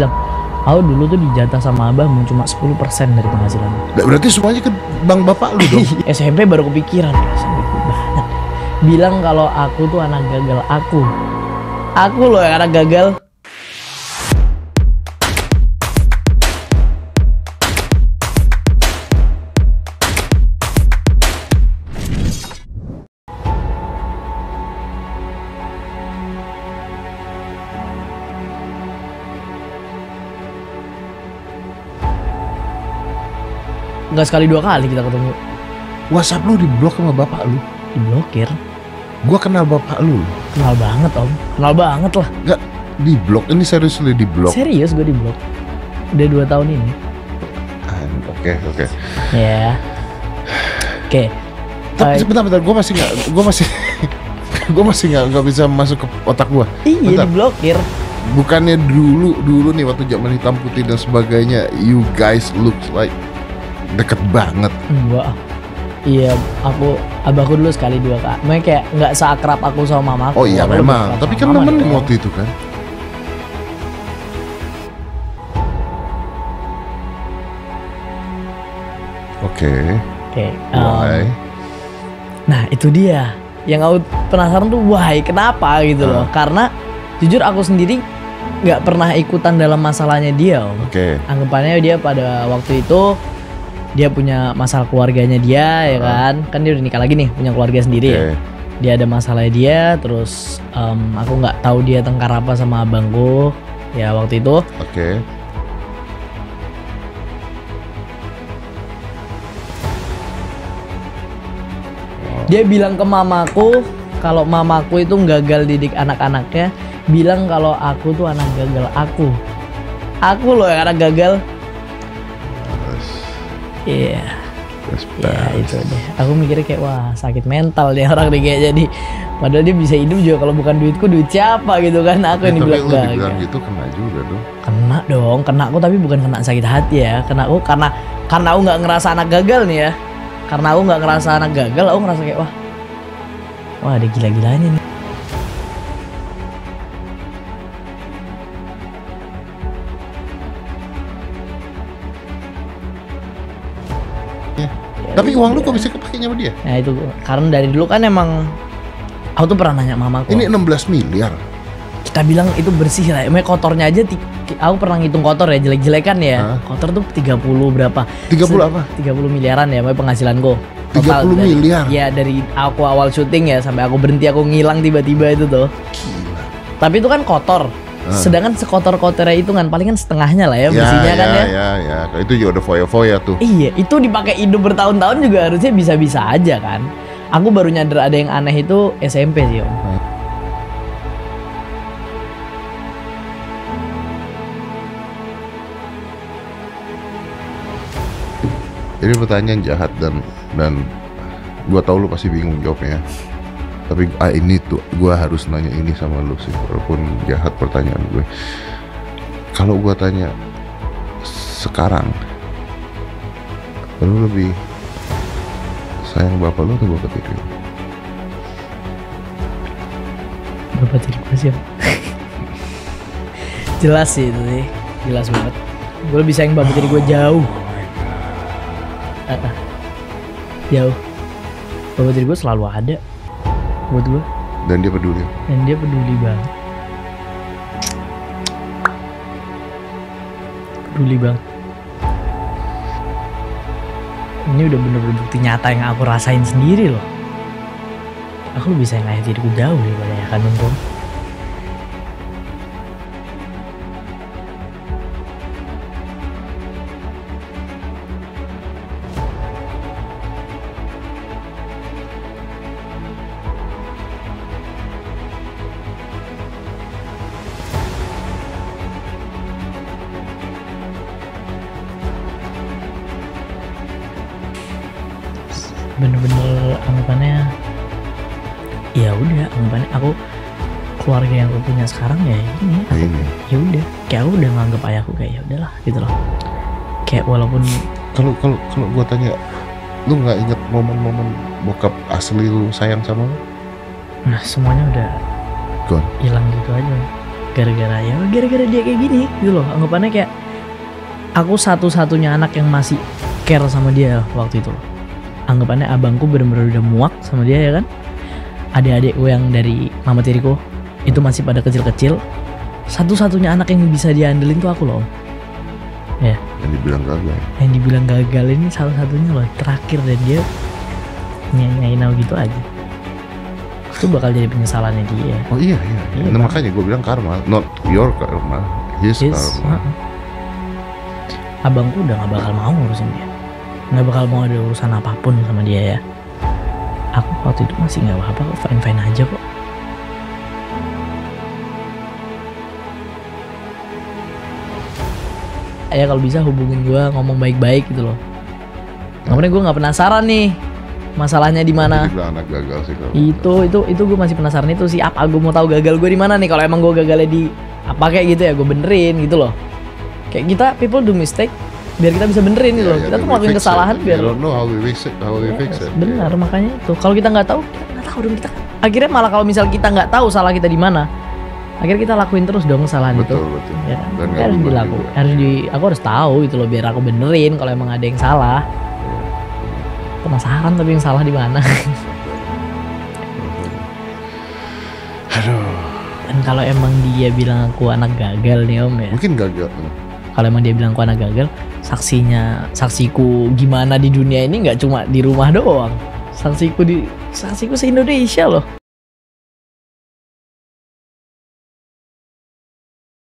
bilang, aku dulu tuh dijatah sama abahmu cuma 10% dari penghasilan. Berarti semuanya ke bang bapak lu dong? SMP baru kepikiran, SMP banget. Bilang kalau aku tuh anak gagal, aku loh yang anak gagal. Enggak sekali dua kali kita ketemu. WhatsApp lu diblok sama bapak lu? Diblokir. Gua kenal bapak lu. Kenal banget om, kenal banget lah. Enggak, diblok, ini serius lu diblok? Serius gue diblok. Udah 2 tahun ini. Oke. Ya. Oke. Tapi bentar, gue masih nggak bisa masuk ke otak gue. Iya, diblokir. Bukannya dulu nih waktu zaman hitam putih dan sebagainya, you guys looks like deket banget. Enggak. Iya, abahku dulu sekali 2 kak. Makanya kayak nggak seakrab aku sama mamaku. Oh iya memang. Tapi kan nemenin waktu itu kan. Oke. Why? Nah itu dia. Yang aku penasaran tuh why, kenapa gitu loh. Karena jujur aku sendiri nggak pernah ikutan dalam masalahnya dia om. Anggapannya dia pada waktu itu dia punya masalah keluarganya dia ya kan dia udah nikah lagi nih, punya keluarga sendiri ya. Dia ada masalahnya dia, terus aku nggak tahu dia tengkar apa sama abangku ya waktu itu. Dia bilang ke mamaku kalau mamaku itu gagal didik anak-anaknya, bilang kalau aku tuh anak gagal, aku loh yang anak gagal. Iya. Ya itu deh. Aku mikirnya kayak wah sakit mental nih orang nih kayak jadi. Padahal dia bisa hidup juga kalau bukan duitku, duit siapa gitu kan. Aku yang dibilang gagal. Tapi dibilang gitu kena juga dong. Kena dong, kena aku tapi bukan kena sakit hati ya. Kena aku karena aku nggak ngerasa anak gagal nih ya. Karena aku nggak ngerasa anak gagal, aku ngerasa kayak wah ada gila-gilanya nih. Tapi uang lu kok bisa kepake sama dia? Nah itu karena dari dulu kan emang aku tuh pernah nanya mamaku. Ini 16 miliar. Kita bilang itu bersih lah. Emang kotornya aja aku pernah ngitung kotor ya, jelek-jelekan ya. Kotor tuh 30 berapa? 30 apa? 30 miliaran ya penghasilanku. 30 miliar? Ya dari aku awal syuting ya sampai aku berhenti, aku ngilang tiba-tiba itu tuh. Gila. Tapi itu kan kotor. Sedangkan sekotor-kotornya itu kan paling kan setengahnya lah ya bersihnya kan ya. Ya. Itu juga udah foya-foya tuh. Iya, itu dipakai hidup bertahun-tahun juga harusnya bisa-bisa aja kan. Aku baru nyadar ada yang aneh itu SMP sih om. Ini pertanyaan jahat dan gua tahu lu pasti bingung jawabnya. Tapi ini tuh gue harus nanya ini sama lu sih, walaupun jahat pertanyaan gue. Kalau gue tanya sekarang, lu lebih sayang bapak lu atau bapak tiri lu? Bapak tiri gue sih. Jelas sih itu sih, jelas banget. Gue lebih sayang bapak tiri gue jauh. Jauh. Bapak tiri gue selalu ada buat gue. Dan dia peduli banget. Peduli banget. Ini udah bener-bener bukti nyata yang aku rasain sendiri loh. Aku lebih sayang ayah tiriku jauh daripada ayah kandungku. Bener-bener anggapannya ya udah, anggapannya aku keluarga yang aku punya sekarang ya ini ya udah kayak aku udah nganggap ayahku kayak ya udahlah gitu loh. Kayak walaupun kalau gue tanya, lu nggak inget momen-momen bokap asli lu sayang sama lu? Nah semuanya udah hilang gitu aja. gara-gara dia kayak gini gitu loh. Anggapannya kayak aku satu-satunya anak yang masih care sama dia waktu itu loh. Anggapannya abangku bener-bener udah muak sama dia ya kan. Adik-adikku yang dari mama tiriku itu masih pada kecil-kecil. Satu-satunya anak yang bisa dia andelin tuh aku loh. Ya. Yang dibilang gagal. Yang dibilang gagal ini salah-satunya loh, terakhir, dan dia nyanyi-nyanyi gitu aja. Itu bakal jadi penyesalannya dia. Oh iya. Iya, Nah, makanya gue bilang karma, not your karma, his karma. Abangku udah gak bakal mau ngurusin dia, gak bakal mau ada urusan apapun sama dia ya. Aku waktu itu masih gak apa-apa kok, fine-fine aja kok. Ya kalau bisa hubungin gue, ngomong baik-baik gitu loh. Makanya gue nggak penasaran nih masalahnya di mana. Anak gagal sih kalau Itu gue masih penasaran itu sih. Apa gue mau tahu gagal gue di mana nih? Kalau emang gue gagalnya di apa kayak gitu ya, gue benerin gitu loh. Kayak kita people do mistake, biar kita bisa benerin gitu loh. Kita tuh ngelakuin kesalahan biar. You don't know how we fix it. Benar, makanya itu. Kalau kita nggak tahu, kita nggak tahu dong kita. Akhirnya malah kalau misal kita nggak tahu salah kita di mana, akhirnya kita lakuin terus dong kesalahan itu. Betul. Ya, Dan harus dilakukan. Aku harus tahu itu loh biar aku benerin kalau emang ada yang salah. Penasaran tapi yang salah di mana. Aduh. Dan kalau emang dia bilang aku anak gagal nih om ya. Mungkin gagal. Kalau emang dia bilang aku anak gagal, saksiku gimana di dunia ini nggak cuma di rumah doang. Saksiku se-Indonesia loh.